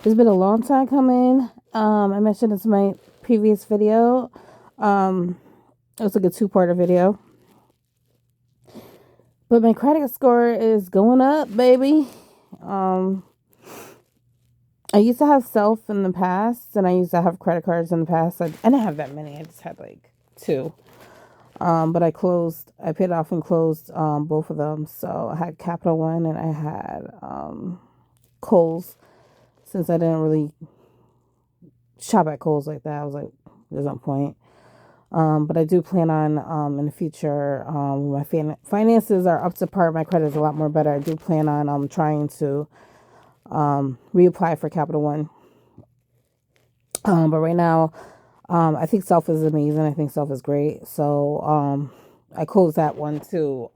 It's been a long time coming. I mentioned this in my previous video. Um, it was like a two-parter video. But my credit score is going up, baby. Um, I used to have self in the past, and I used to have credit cards in the past. I didn't have that many. I just had like two. But I paid off and closed both of them. So I had Capital One and I had Kohl's. Since I didn't really shop at Kohl's like that, I was like, there's no point. But I do plan on in the future, my finances are up to par. My credit is a lot more better. I do plan on trying to reapply for Capital One. But right now, I think Self is amazing. I think Self is great. So I closed that one too.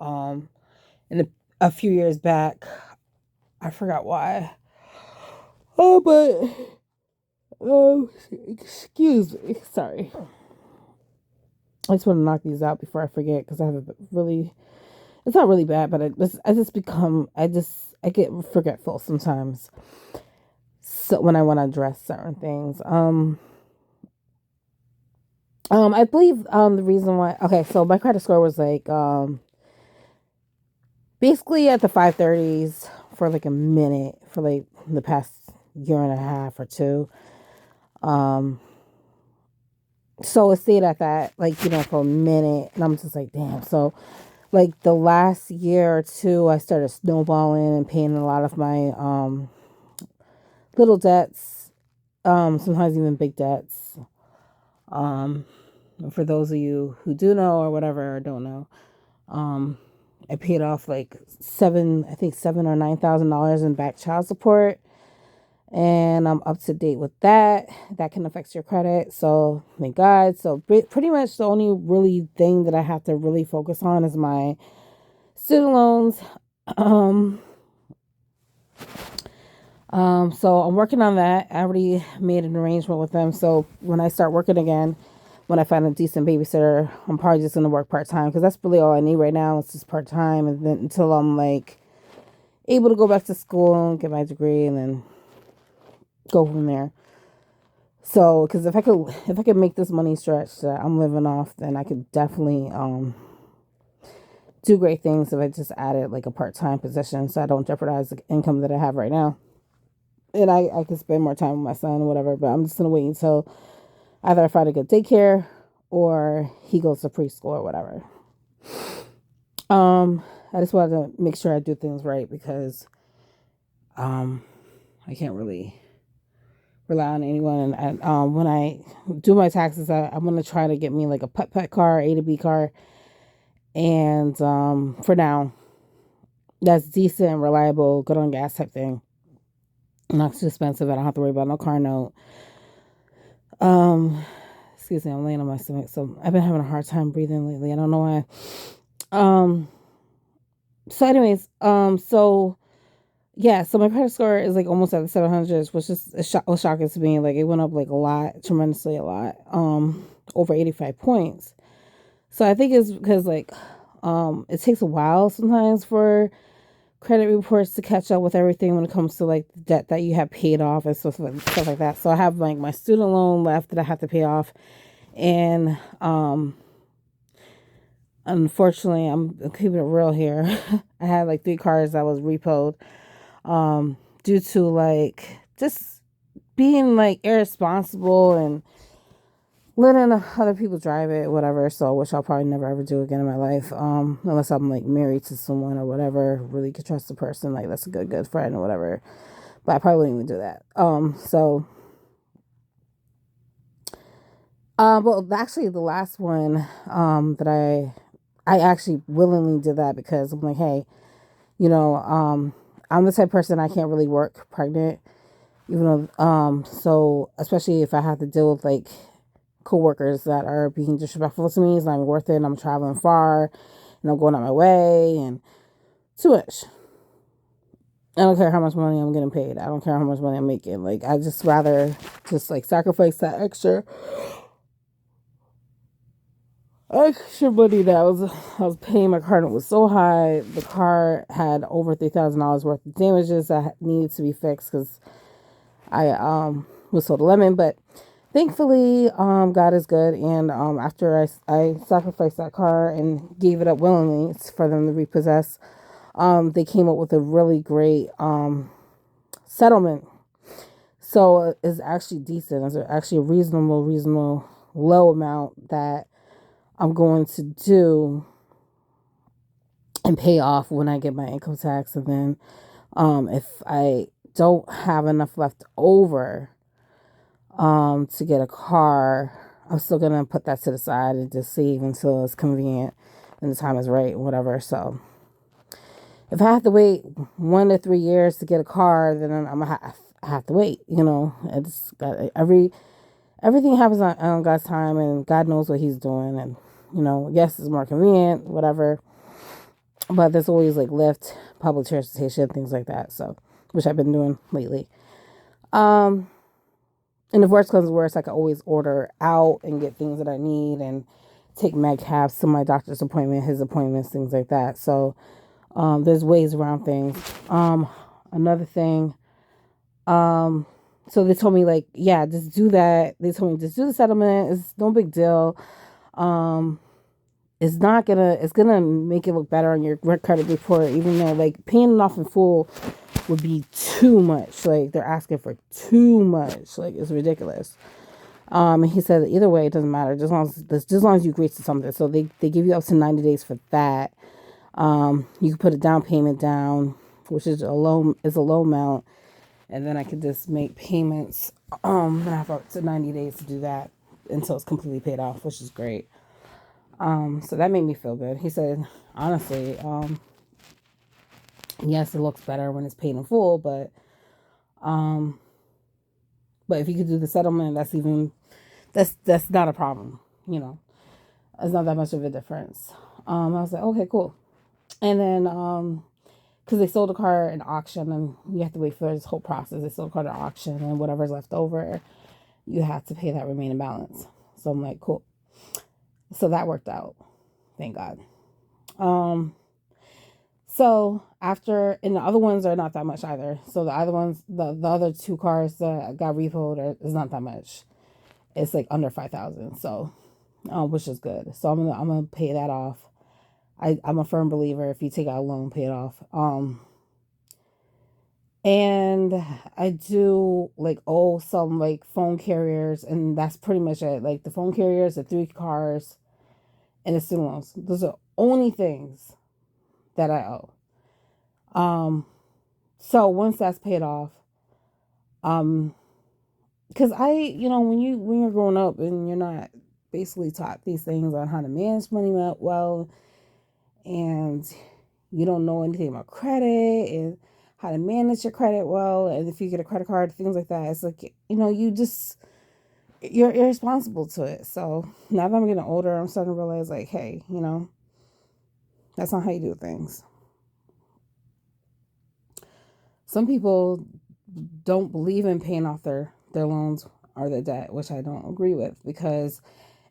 In a few years back, I forgot why. Oh, but excuse me. Sorry. I just want to knock these out before I forget because I have a really, it's not really bad, but I get forgetful sometimes. So when I want to address certain things, I believe, the reason why, okay, so my credit score was like, basically at the 530s for like a minute for like the past year and a half or two. Um, so it stayed at that, like, for a minute, and I'm just like, damn. So, like, the last year or two, I started snowballing and paying a lot of my little debts, sometimes even big debts. Um, for those of you who do know or whatever or don't know, um, I paid off like I think $7,000 or $9,000 in back child support, and I'm up to date with that. That can affect your credit, so thank God. So pretty much the only really thing that I have to really focus on is my student loans. Um, so I'm working on that. I already made an arrangement with them. So when I start working again, when I find a decent babysitter, I'm probably just gonna work part time because that's really all I need right now. It's just part time, and then until I'm like able to go back to school and get my degree, and then go from there. So, because if I could make this money stretch that I'm living off, then I could definitely do great things if I just added like a part time position, so I don't jeopardize the income that I have right now, and I can spend more time with my son or whatever. But I'm just gonna wait until either I find a good daycare or he goes to preschool or whatever. Um, I just wanted to make sure I do things right because um I can't really rely on anyone. And when I do my taxes, I'm gonna try to get me like a pet car, A to B car, and for now, that's decent, reliable, good on gas type thing. Not too expensive. I don't have to worry about no car note. Um, excuse me, I'm laying on my stomach, so I've been having a hard time breathing lately. I don't know why. Um, so anyways, so yeah, so my credit score is like almost at the 700s, which is was shocking to me. Like it went up like a lot, tremendously a lot, over 85 points. So I think it's because like, it takes a while sometimes for credit reports to catch up with everything when it comes to like the debt that you have paid off and stuff like that. So I have like my student loan left that I have to pay off, and unfortunately, I'm keeping it real here. I had like three cars that was repoed, due to like just being like irresponsible and letting other people drive it, whatever. So, which I'll probably never ever do again in my life, unless I'm like married to someone or whatever, really could trust the person, like that's a good friend or whatever. But I probably wouldn't even do that. Well, actually, the last one, that I actually willingly did that because I'm like, hey, you know, I'm the type of person I can't really work pregnant, even though, so especially if I have to deal with like coworkers that are being disrespectful to me, it's not even worth it. And I'm traveling far and I'm going out my way and too much. I don't care how much money I'm getting paid. I don't care how much money I'm making. Like I just rather just like sacrifice that extra money that I was paying. My car note was so high. The car had over $3,000 worth of damages that needed to be fixed because I was sold a lemon, but thankfully, God is good. And after I sacrificed that car and gave it up willingly for them to repossess, they came up with a really great settlement. So it's actually decent. It's actually a reasonable low amount that I'm going to do and pay off when I get my income tax. And then if I don't have enough left over to get a car, I'm still gonna put that to the side and just save until it's convenient and the time is right, whatever. So if I have to wait 1 to 3 years to get a car, then I have to wait. It's got everything happens on God's time, and God knows what He's doing. And yes, it's more convenient, whatever. But there's always like Lyft, public transportation, things like that. So, which I've been doing lately. Um, and if worst comes to worst, I can always order out and get things that I need and take med cabs to my doctor's appointment, his appointments, things like that. So, there's ways around things. Another thing. So they told me like, yeah, just do that. They told me just do the settlement. It's no big deal. Um, it's gonna make it look better on your credit report, even though like paying it off in full would be too much. Like they're asking for too much. Like it's ridiculous. And he said either way it doesn't matter, just as long as you agree to something. So they give you up to 90 days for that. You can put a down payment down, which is a low amount, and then I could just make payments. And I have up to 90 days to do that until it's completely paid off, which is great. So that made me feel good. He said, honestly, yes, it looks better when it's paid in full, um, but if you could do the settlement, that's not a problem. It's not that much of a difference. I was like, okay, cool. And then, because they sold the car in auction, and you have to wait for this whole process. They sold the car at auction, and whatever's left over, you have to pay that remaining balance. So I'm like, cool. So that worked out. Thank God. So after, and the other ones are not that much either. So the other ones, the other two cars that got repoed is not that much. It's like under 5,000. So, which is good. So I'm gonna pay that off. I'm a firm believer. If you take out a loan, pay it off. And I do like owe some like phone carriers, and that's pretty much it. Like the phone carriers, the 3 cars, and the student loans. Those are only things that I owe. So once that's paid off, um, because when you're growing up and you're not basically taught these things on how to manage money well, and you don't know anything about credit and how to manage your credit well, and if you get a credit card, things like that, it's like you're irresponsible to it. So now that I'm getting older, I'm starting to realize like, hey, that's not how you do things. Some people don't believe in paying off their loans or their debt, which I don't agree with, because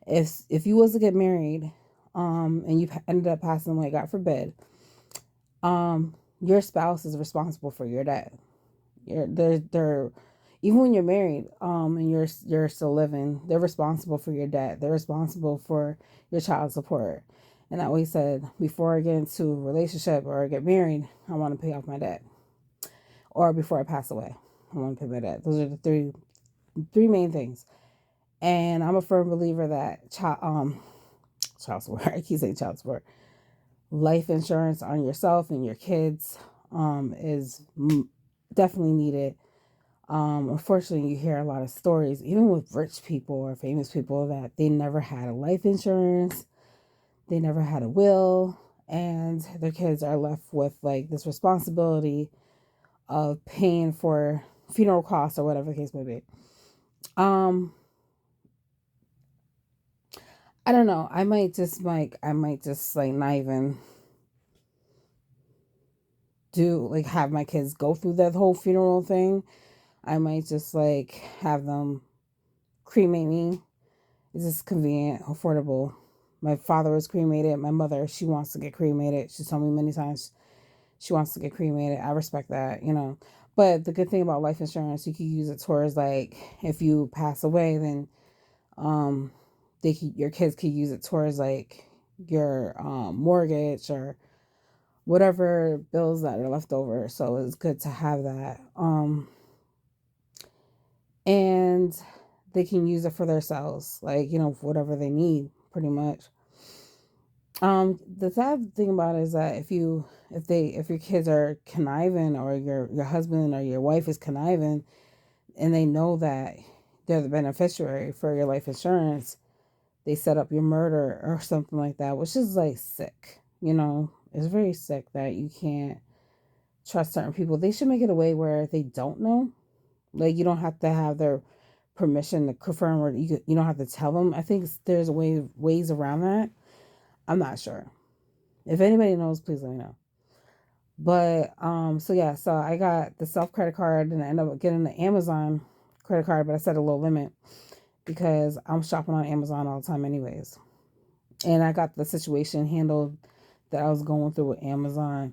if you was to get married, and you ended up passing away, God forbid, your spouse is responsible for your debt. They're even when you're married, and you're still living, they're responsible for your debt. They're responsible for your child support. And I always said, before I get into a relationship or I get married, I want to pay off my debt. Or before I pass away, I want to pay my debt. Those are the three main things. And I'm a firm believer that child support, I keep saying child support, life insurance on yourself and your kids, is definitely needed. Unfortunately, you hear a lot of stories, even with rich people or famous people, that they never had a life insurance, they never had a will, and their kids are left with like this responsibility of paying for funeral costs or whatever the case may be. I don't know. I might just like not even do like have my kids go through that whole funeral thing. I might just like have them cremate me. It's just convenient, affordable. My father was cremated. My mother, she wants to get cremated. She told me many times she wants to get cremated. I respect that, But the good thing about life insurance, you can use it towards like if you pass away, then um your kids could use it towards like your mortgage or whatever bills that are left over. So it's good to have that. And they can use it for themselves, like, whatever they need, pretty much. The sad thing about it is that if your kids are conniving, or your husband or your wife is conniving, and they know that they're the beneficiary for your life insurance, they set up your murder or something like that, which is like sick. It's very sick that you can't trust certain people. They should make it a way where they don't know. Like, you don't have to have their permission to confirm, or you don't have to tell them. I think there's ways around that. I'm not sure. If anybody knows, please let me know. But so yeah, so I got the self credit card, and I ended up getting the Amazon credit card, but I set a low limit because I'm shopping on Amazon all the time anyways. And I got the situation handled that I was going through with Amazon.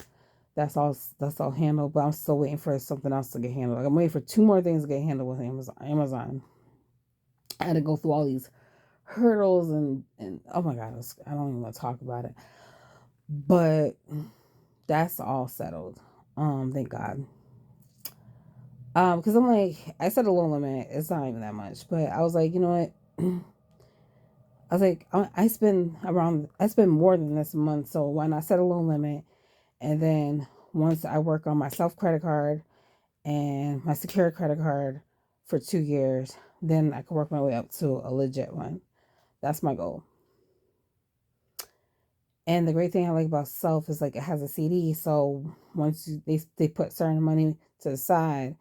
That's all handled, but I'm still waiting for something else to get handled. Like, I'm waiting for two more things to get handled with Amazon. I had to go through all these hurdles, and oh my god, I don't even want to talk about it. But that's all settled. Thank God. Because I'm like, I set a low limit. It's not even that much, but I was like, you know what? I was like, I spend more than this a month, so why not set a low limit? And then once I work on my self credit card and my secure credit card for 2 years, then I can work my way up to a legit one. That's my goal. And the great thing I like about self is like it has a CD. So once they put certain money to the side,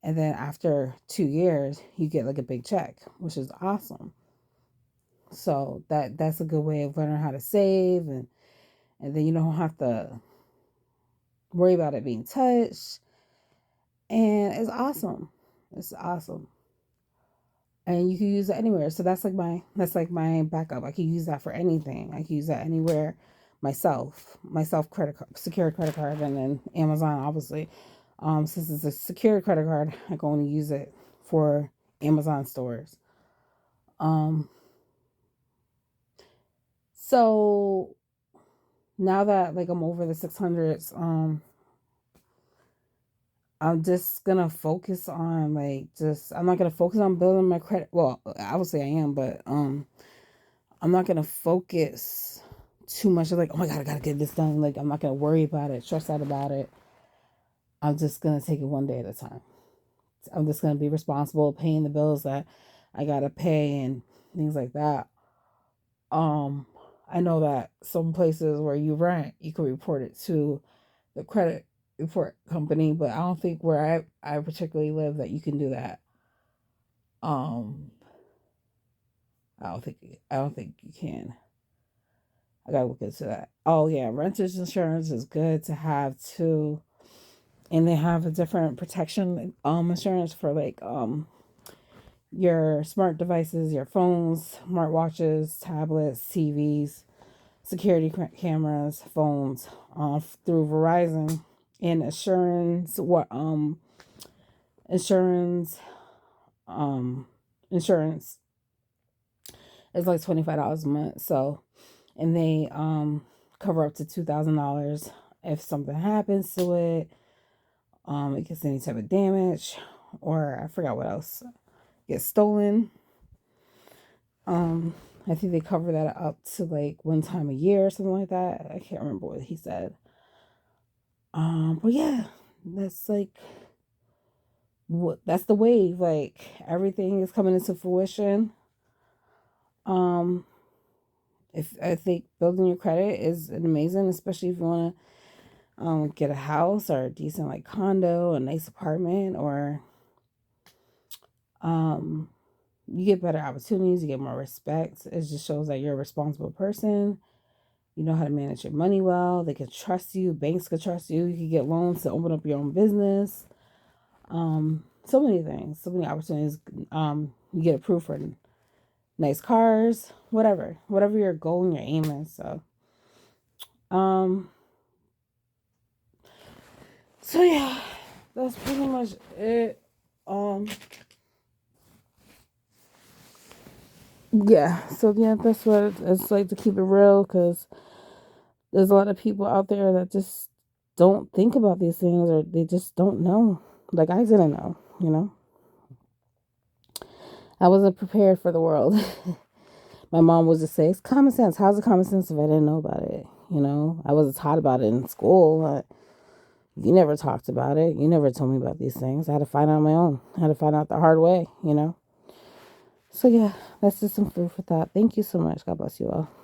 and then after 2 years, you get like a big check, which is awesome. So that's a good way of learning how to save, and then you don't have to worry about it being touched. And it's awesome. It's awesome. And you can use it anywhere. So that's like my backup. I can use that for anything. I can use that anywhere. Myself credit card, secured credit card, and then Amazon, obviously. Since it's a secured credit card, I can only use it for Amazon stores. Um, so now that like I'm over the 600s, I'm just gonna focus on like just I'm not gonna focus on building my credit. Well, obviously I am, but I'm not gonna focus too much. Like, oh my god, I gotta get this done. Like, I'm not gonna worry about it, stress out about it. I'm just gonna take it one day at a time. I'm just gonna be responsible, paying the bills that I gotta pay and things like that. Um, I know that some places where you rent, you can report it to the credit report company, but I don't think where I particularly live that you can do that. Um, I don't think you can. I gotta look into that. Oh yeah, renter's insurance is good to have too, and they have a different protection insurance for like your smart devices, your phones, smartwatches, tablets, TVs, security cameras, phones, through Verizon, and insurance um insurance is like $25 a month. So, and they cover up to $2,000 if something happens to it. It gets any type of damage, or I forgot what else gets stolen. I think they cover that up to like one time a year or something like that. I can't remember what he said. But yeah, that's like that's the wave. Like, everything is coming into fruition. Um, if I think building your credit is amazing, especially if you want to get a house or a decent like condo, a nice apartment, or um you get better opportunities, you get more respect. It just shows that you're a responsible person. You know how to manage your money well. They can trust you. Banks can trust you. You can get loans to open up your own business. So many things, so many opportunities. You get approved for nice cars, whatever your goal and your aim is. Um, so yeah. that's pretty much it. Um, yeah. So yeah, that's what it's like to keep it real, because there's a lot of people out there that just don't think about these things, or they just don't know. Like I didn't know, I wasn't prepared for the world. My mom was just say, it's common sense. How's it common sense if I didn't know about it? I wasn't taught about it in school. You never talked about it. You never told me about these things. I had to find out on my own. I had to find out the hard way. So yeah, that's just some food for thought. Thank you so much. God bless you all.